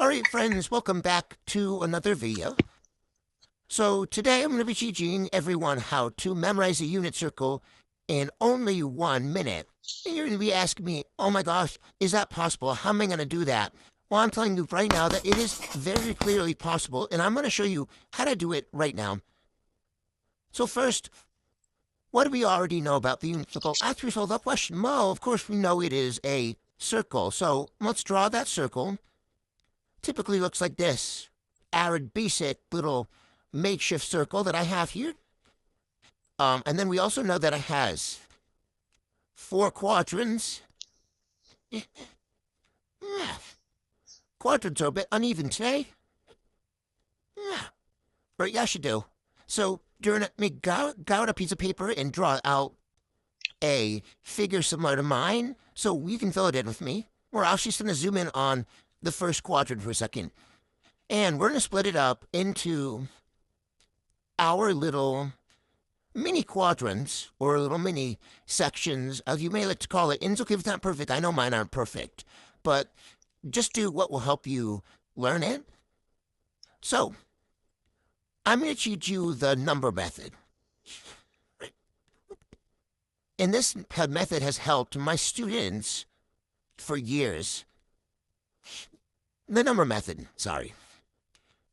Alright friends, welcome back to another video. So today I'm going to be teaching everyone how to memorize a unit circle in only 1 minute. And you're going to be asking me, oh my gosh, is that possible? How am I going to do that? Well, I'm telling you right now that it is very clearly possible, and I'm going to show you how to do it right now. So first, what do we already know about the unit circle? After we solve that question, well, of course we know it is a circle. So let's draw that circle. Typically looks like this. Arid, basic little makeshift circle that I have here. And then we also know that it has 4 quadrants. Quadrants are a bit uneven today. Right, yes you do. So, during it, go out a piece of paper and draw out a figure similar to mine, so you can fill it in with me. We're actually just going to zoom in on the first quadrant for a second. And we're going to split it up into our little mini quadrants, or little mini sections, as you may like to call it. And it's okay if it's not perfect. I know mine aren't perfect. But just do what will help you learn it. So, I'm going to teach you the number method. And this method has helped my students for years. The number method, sorry.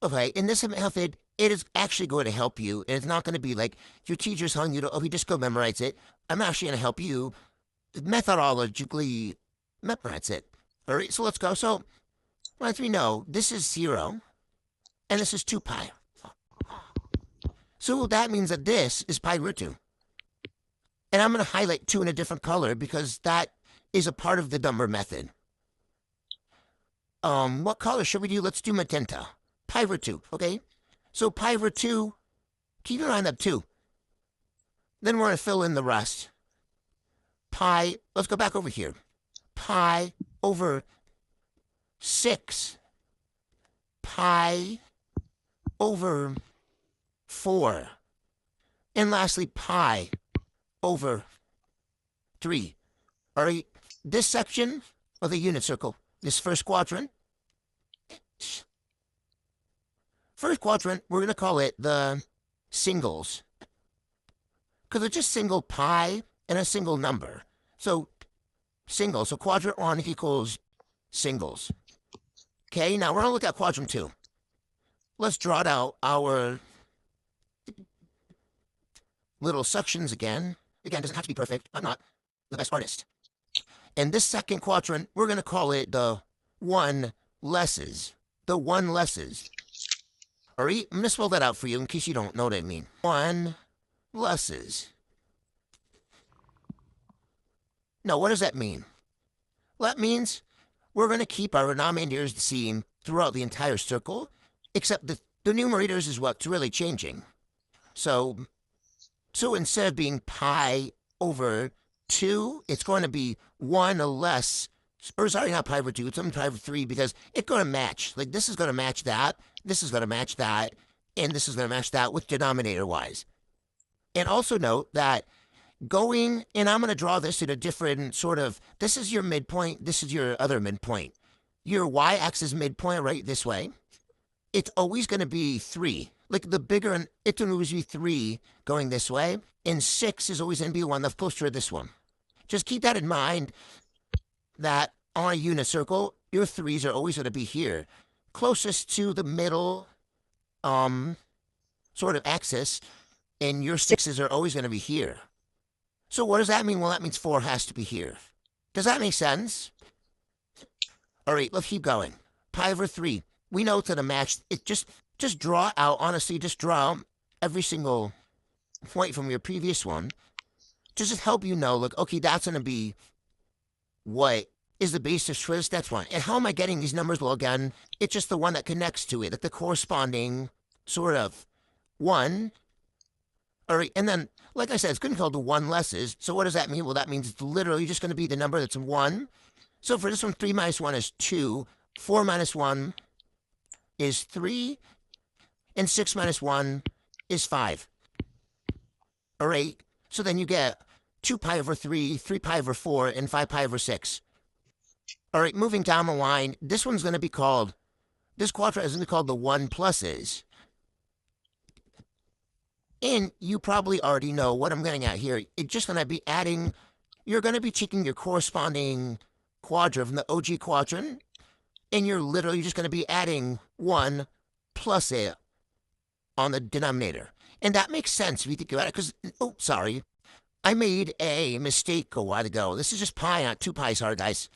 Okay, in this method, it is actually going to help you. And it's not going to be like your teacher's telling you to, okay, just go memorize it. I'm actually going to help you methodologically memorize it. All right, so let's go. So, as we know, this is 0, and this is 2 pi. So that means that this is pi root 2. And I'm going to highlight 2 in a different color because that is a part of the number method. What color should we do? Let's do magenta. Pi root 2, okay? So pi root 2, keep your mind up 2. Then we're going to fill in the rest. Pi, let's go back over here. Pi over 6. Pi over 4. And lastly, pi over 3. All right, this section of the unit circle, this first quadrant, we're going to call it the singles. Because it's just single pi and a single number. So, singles. So quadrant 1 equals singles. Okay, now we're going to look at quadrant 2. Let's draw out our little sections again. Again, it doesn't have to be perfect. I'm not the best artist. And this second quadrant, we're going to call it the 1 lesses. The 1 lesses. All right, I'm going to spell that out for you in case you don't know what I mean. 1 lesses. Now, what does that mean? Well, that means we're going to keep our denominators the same throughout the entire circle, except the numerators is what's really changing. So instead of being pi over 2, it's going to be 1 less, or sorry, not pi over 2, it's pi over 3, because it's going to match. Like, this is going to match that, this is going to match that, and this is going to match that with denominator-wise. And also note that going, and I'm going to draw this in a different sort of, this is your midpoint, this is your other midpoint. Your y-axis midpoint right this way, it's always going to be 3. Like the bigger, it's going to always be 3 going this way, and 6 is always going to be 1 that's closer to this one. Just keep that in mind, that on a unit circle, your 3s are always going to be here, closest to the middle sort of axis, and your 6s are always going to be here. So what does that mean? Well, that means 4 has to be here. Does that make sense? All right, let's keep going. Pi over 3. We know it's going to match. It just draw out, honestly, just draw out every single point from your previous one. Just to help you know, look, okay, that's going to be what is the basis for this next one. And how am I getting these numbers? Well, again, it's just the one that connects to it, like the corresponding sort of 1. All right, and then, like I said, it's going to be called the 1 lesses. So what does that mean? Well, that means it's literally just going to be the number that's 1. So for this one, 3 minus 1 is 2. 4 minus 1 is 3. And 6 minus 1 is 5. All right, so then you get 2 pi over 3, 3 pi over 4, and 5 pi over 6. All right, moving down the line, this one's going to be called this quadrant is going to be called the 1 pluses. And you probably already know what I'm getting at here. It's just going to be adding, you're going to be taking your corresponding quadrant from the OG quadrant, and you're literally just going to be adding 1 plus it on the denominator. And that makes sense if you think about it, because, oh, sorry. I made a mistake a while ago. This is just pi, not 2 pi, sorry, guys.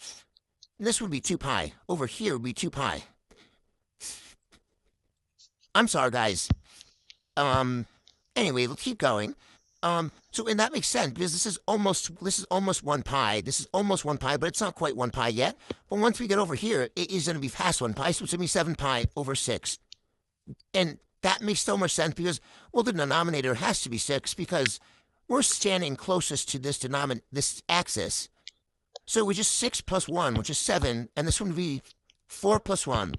This would be 2 pi. Over here would be 2 pi. I'm sorry, guys. Anyway, let's keep going. So, and that makes sense, because this is almost 1 pi. This is almost 1 pi, but it's not quite 1 pi yet. But once we get over here, it is going to be past 1 pi, so it's going to be 7 pi over 6. And that makes so much sense, because, well, the denominator has to be 6, because we're standing closest to this axis. So we just 6 plus 1, which is 7, and this one would be 4 plus 1,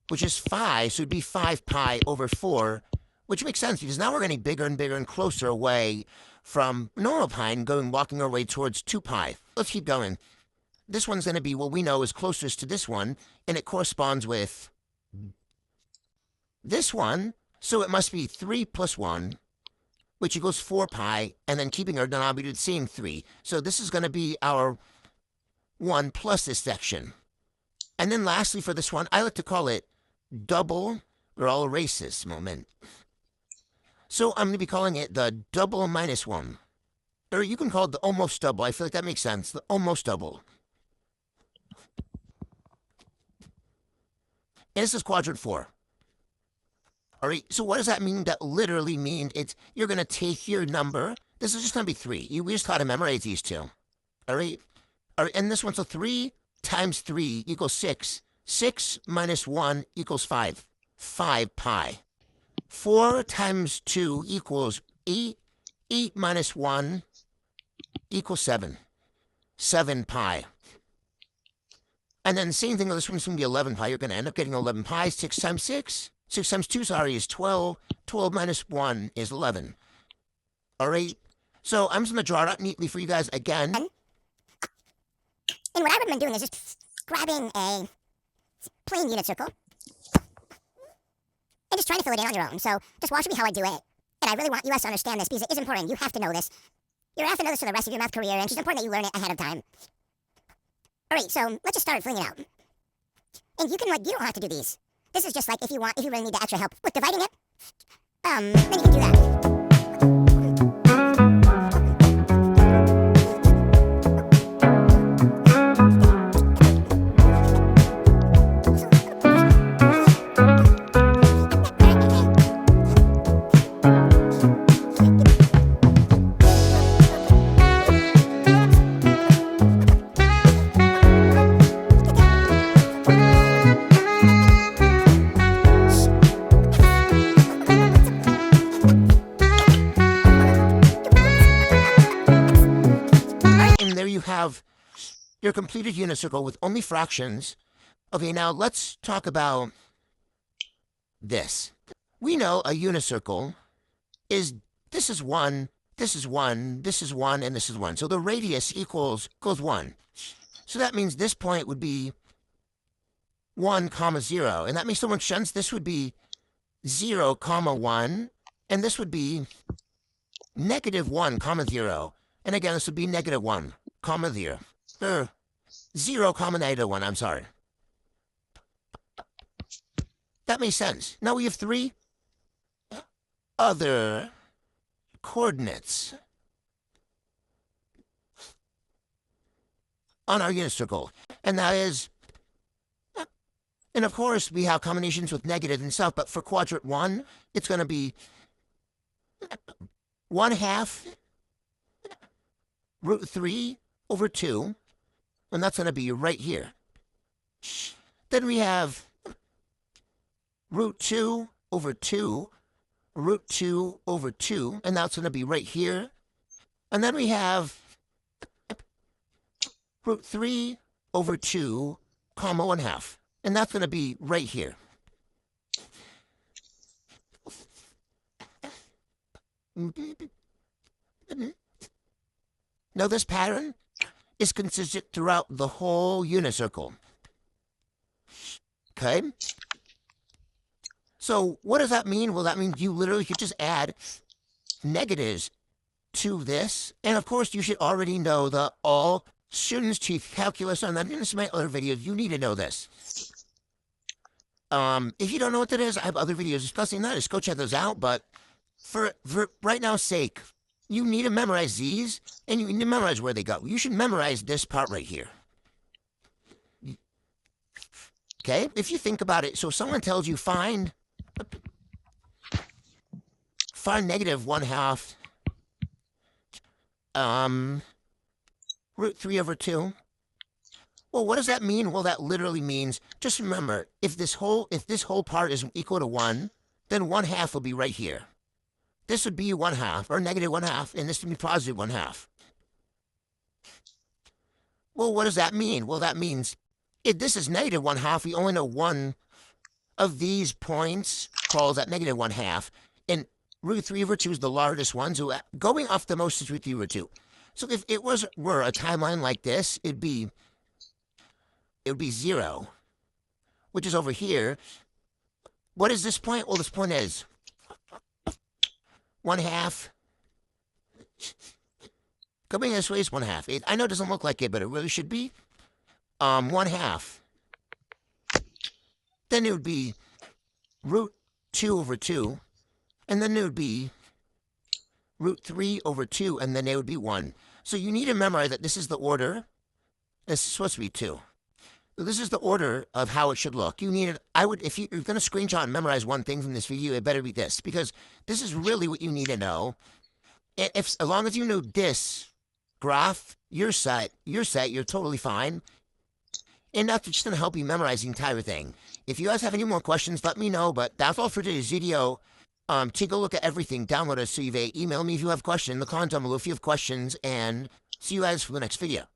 which is 5, so it would be 5 pi over 4, which makes sense, because now we're getting bigger and bigger and closer away from normal pi and walking our way towards 2 pi. Let's keep going. This one's going to be what we know is closest to this one, and it corresponds with this one, so it must be 3 plus 1, which equals 4 pi, and then keeping our denominator the same 3. So this is going to be our 1 plus this section. And then lastly for this one, I like to call it double, or I'll erase this moment. So I'm going to be calling it the double minus 1. Or you can call it the almost double. I feel like that makes sense. The almost double. And this is quadrant 4. All right, so what does that mean? That literally means you're going to take your number. This is just going to be 3. We just got to memorize these two. All right? All right, and this one, so 3 times 3 equals 6. 6 minus 1 equals 5. 5 pi. 4 times 2 equals 8. 8 minus 1 equals 7. 7 pi. And then the same thing with this one's going to be 11 pi. You're going to end up getting 11 pi. 6 times 6. 6 times 2, sorry, is 12. 12 minus 1 is 11. All right? So I'm just going to draw it out neatly for you guys again. And what I recommend doing is just grabbing a plain unit circle and just trying to fill it in on your own. So just watch me how I do it. And I really want you guys to understand this, because it is important. You have to know this. You're going to have to know this for the rest of your math career, and it's just important that you learn it ahead of time. All right, so let's just start filling it out. And you don't have to do these. This is just like if you really need the extra help with dividing it, then you can do that. Have your completed unit circle with only fractions. Okay, now let's talk about this. We know a unit circle is, this is 1, this is 1, this is 1, and this is 1. So the radius equals 1. So that means this point would be 1, 0. And that makes so much sense. This would be 0, 1, and this would be negative 1, 0. And again, this would be negative 1. 0, 0, negative 1, I'm sorry. That makes sense. Now we have 3 other coordinates on our unit circle. And that is, and of course we have combinations with negative and stuff, but for quadrant 1, it's going to be 1/2 root 3 over 2, and that's going to be right here. Then we have root 2 over 2, root 2 over 2, and that's going to be right here. And then we have root 3 over 2, 1/2, and that's going to be right here. Now this pattern is consistent throughout the whole unit circle. Okay? So what does that mean? Well, that means you literally could just add negatives to this. And of course, you should already know the all students teach calculus on that. In my other videos, you need to know this. If you don't know what that is, I have other videos discussing that. Just go check those out. But for right now's sake, you need to memorize these, and you need to memorize where they go. You should memorize this part right here. Okay? If you think about it, so someone tells you find negative 1/2 root 3 over 2. Well, what does that mean? Well, that literally means, just remember, if this whole part is equal to 1, then 1/2 will be right here. This would be 1/2, or negative 1/2, and this would be positive 1/2. Well, what does that mean? Well, that means if this is negative 1/2, we only know one of these points falls at negative 1/2, and root 3 over 2 is the largest one, so going off the most is root 3 over 2. So if it were a timeline like this, it would be 0, which is over here. What is this point? Well, this point is 1/2. Coming this way is 1/2. I know it doesn't look like it, but it really should be 1/2. Then it would be root 2 over 2, and then it would be root 3 over 2, and then it would be 1. So you need to memorize that this is the order. This is supposed to be 2. So this is the order of how it should look. You need it. If you're going to screenshot and memorize one thing from this video, it better be this, because this is really what you need to know. As long as you know this graph, you're set. You're totally fine. And that's just going to help you memorize the entire thing. If you guys have any more questions, let me know. But that's all for today's video. Take a look at everything. Download a CV. Email me if you have questions in the comments down below if you have questions. And see you guys for the next video.